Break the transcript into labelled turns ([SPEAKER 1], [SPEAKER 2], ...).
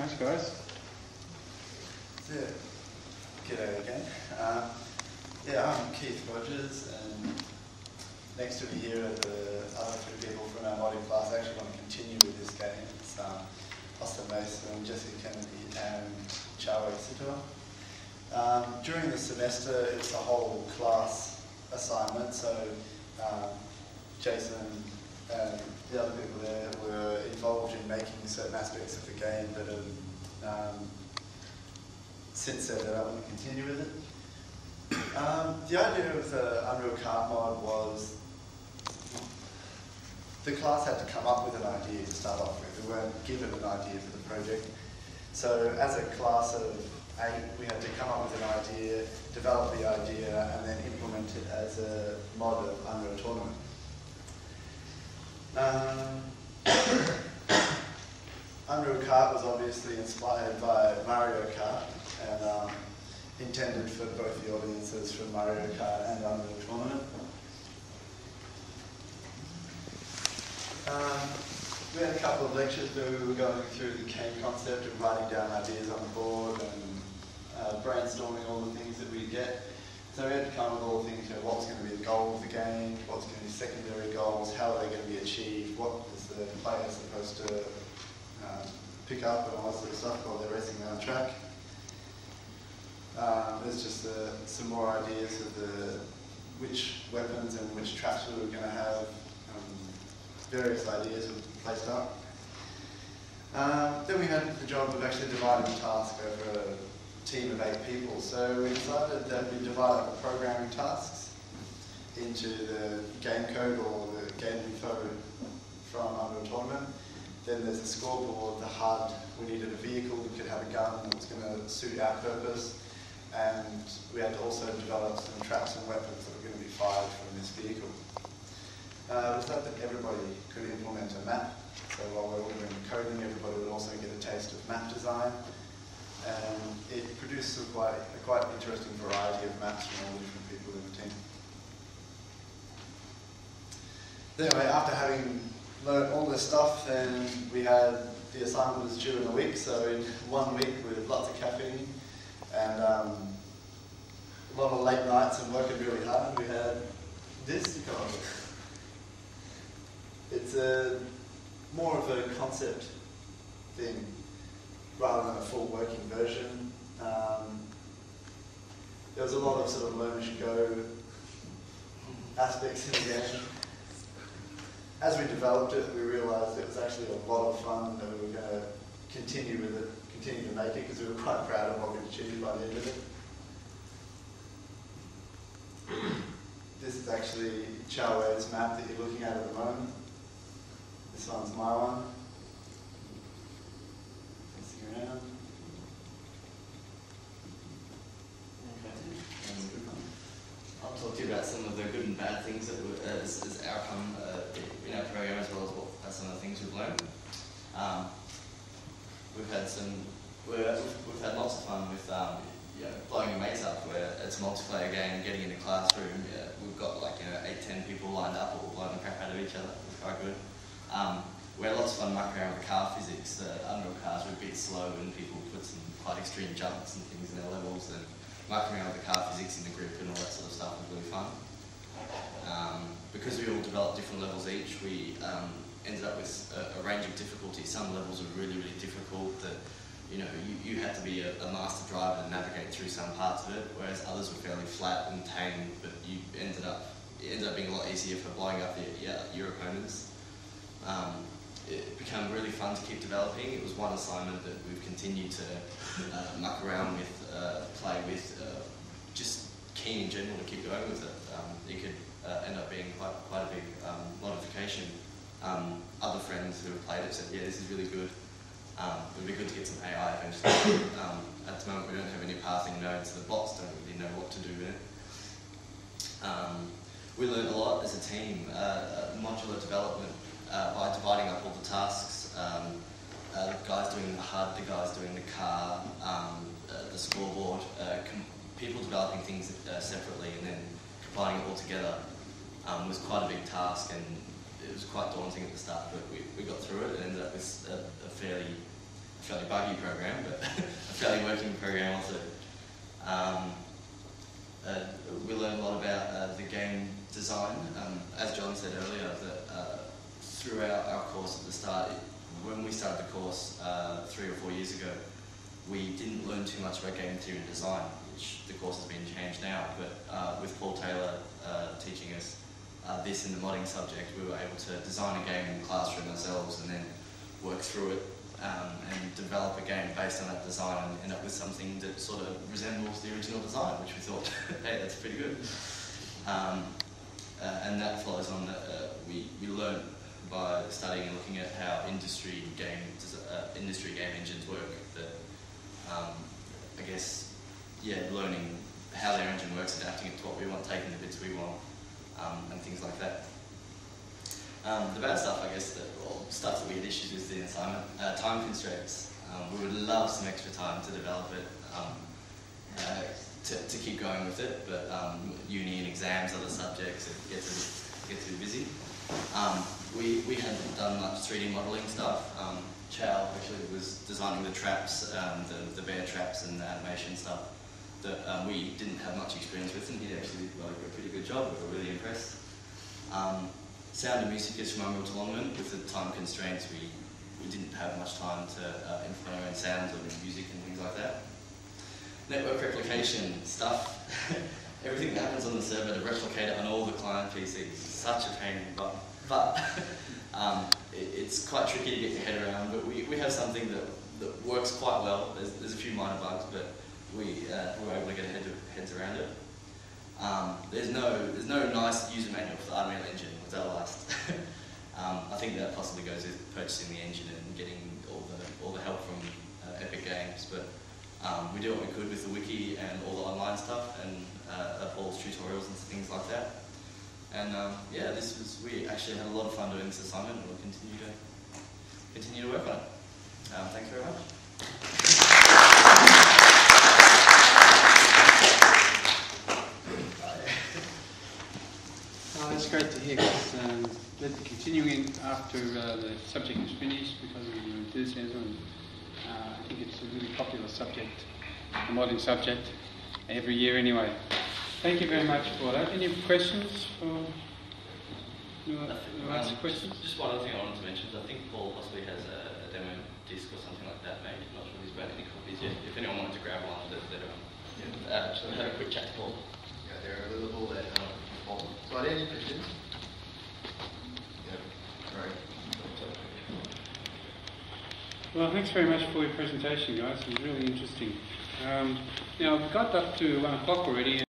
[SPEAKER 1] Thanks, guys.
[SPEAKER 2] Yeah. G'day again. I'm Keith Rogers, and next to me here are the other three people from our modding class. I actually want to continue with this game. It's Austin Mason, Jessica Kennedy, and Chao Exeter. During the semester, it's a whole class assignment, so Jason and the other people there were involved in making certain aspects of the game, but since said that I want to continue with it. The idea of the Unreal Kart mod was the class had to come up with an idea to start off with. We weren't given an idea for the project. So as a class of 8, we had to come up with an idea, develop the idea, and then implement it as a mod of Unreal Tournament. Unreal Kart was obviously inspired by Mario Kart and intended for both the audiences from Mario Kart and Unreal Tournament. We had a couple of lectures where we were going through the game concept and writing down ideas on the board and brainstorming all the things that we get. So we had to come up with all the things, what was going to be the goal of the game, what's going to be secondary goals, how are they going to be achieved, what is the player supposed to pick up and all that sort of stuff while they're racing around track. There's just some more ideas of which weapons and which traps we were going to have. Various ideas were placed up. Then we had the job of actually dividing the task over a team of 8 people. So we decided that we'd divide up the programming tasks into the game code or the game info from Unreal Tournament. Then there's the scoreboard, the HUD. We needed a vehicle that could have a gun that was going to suit our purpose. And we had to also develop some traps and weapons that were going to be fired from this vehicle. We thought that everybody could implement a map. So while we were doing coding, everybody would also get a taste of map design. And it produced a quite interesting variety of maps from all the different people in the team. Anyway, after having learned all this stuff, then we had the assignment was due in a week. So in 1 week with lots of caffeine and a lot of late nights and working really hard, we had this. It's more of a concept thing rather than a full working version. There was a lot of sort of learn as you go aspects in the game. As we developed it, we realised it was actually a lot of fun and that we were going to continue with it, continue to make it, because we were quite proud of what we'd achieved by the end of it. This is actually Chao Wei's map that you're looking at the moment. This one's my one. Facing around.
[SPEAKER 3] I'll talk to you about some of the good and bad things that as outcome in our program, as well as some of the things we've learned. We've had lots of fun with blowing your mates up, where it's a multiplayer game, getting in a classroom. We've got 8-10 people lined up, all blowing the crap out of each other. It's quite good. We had lots of fun mucking around with car physics. The Unreal cars were a bit slow and people put some quite extreme jumps and things in their levels, and mucking around with the car physics in the grip and all that sort of stuff was really fun. Because we all developed different levels each, we ended up with a range of difficulties. Some levels were really, really difficult that you had to be a master driver to navigate through some parts of it, whereas others were fairly flat and tame, but it ended up being a lot easier for blowing up your opponents. It became really fun to keep developing. It was one assignment that we've continued to muck around with, play with, just keen in general to keep going with it. It could end up being quite a big modification. Other friends who have played it said, yeah, this is really good. It would be good to get some AI eventually. At the moment we don't have any pathing nodes, so the bots don't really know what to do with it. We learned a lot as a team. Modular development, by dividing up all the tasks, the guys doing the HUD, the guys doing the car, the scoreboard, people developing things separately and then combining it all together was quite a big task, and it was quite daunting at the start, but we got through it and ended up with a fairly buggy program, but a fairly working program also. We learned a lot about the game design. As John said earlier, that throughout our course at the start, when we started the course 3 or 4 years ago, we didn't learn too much about game theory and design, which the course has been changed now, but with Paul Taylor teaching us this in the modding subject, we were able to design a game in the classroom ourselves and then work through it and develop a game based on that design and end up with something that sort of resembles the original design, which we thought, hey, that's pretty good. And that follows on that we learned by studying and looking at how industry game engines work, that I guess, yeah, learning how their engine works, adapting it to what we want, taking the bits we want, and things like that. The bad stuff, I guess, stuff that we had issues with in the assignment, time constraints. We would love some extra time to develop it, to keep going with it, but uni and exams, other subjects, it gets a bit busy. We hadn't done much 3D modelling stuff. Chow actually was designing the traps, the bear traps and the animation stuff that we didn't have much experience with, and he actually did a pretty good job. We were really impressed. Sound and music is from Unreal Tournament. With the time constraints, we didn't have much time to implement our own sounds or music and things like that. Network replication stuff. Everything that happens on the server to replicate it on all the client PCs is such a pain in the butt. But it's quite tricky to get your head around. But we have something that works quite well. There's a few minor bugs, but we were able to get heads around it. There's no nice user manual for the Unreal Engine with Outlast. I think that possibly goes with purchasing the engine and getting all the help from Epic Games. But we did what we could with the wiki and all the online stuff and Paul's tutorials and things like that. And yeah, we actually had a lot of fun doing this assignment, and we'll continue to work on it. Thanks very much.
[SPEAKER 1] That's great to hear, because continuing after the subject is finished because of your enthusiasm. I think it's a really popular subject, a modding subject, every year anyway. Thank you very much for that. Any questions for last questions?
[SPEAKER 3] Just one other thing I wanted to mention is I think Paul possibly has a demo disc or something like that made. I'm not sure if he's got any copies yet. If anyone wanted to grab one, so have a quick chat to Paul.
[SPEAKER 2] Yeah, they're available at Paul. So are there any questions? Yeah, right.
[SPEAKER 1] Well, thanks very much for your presentation, guys. It was really interesting. Now, we've got up to 1 o'clock already.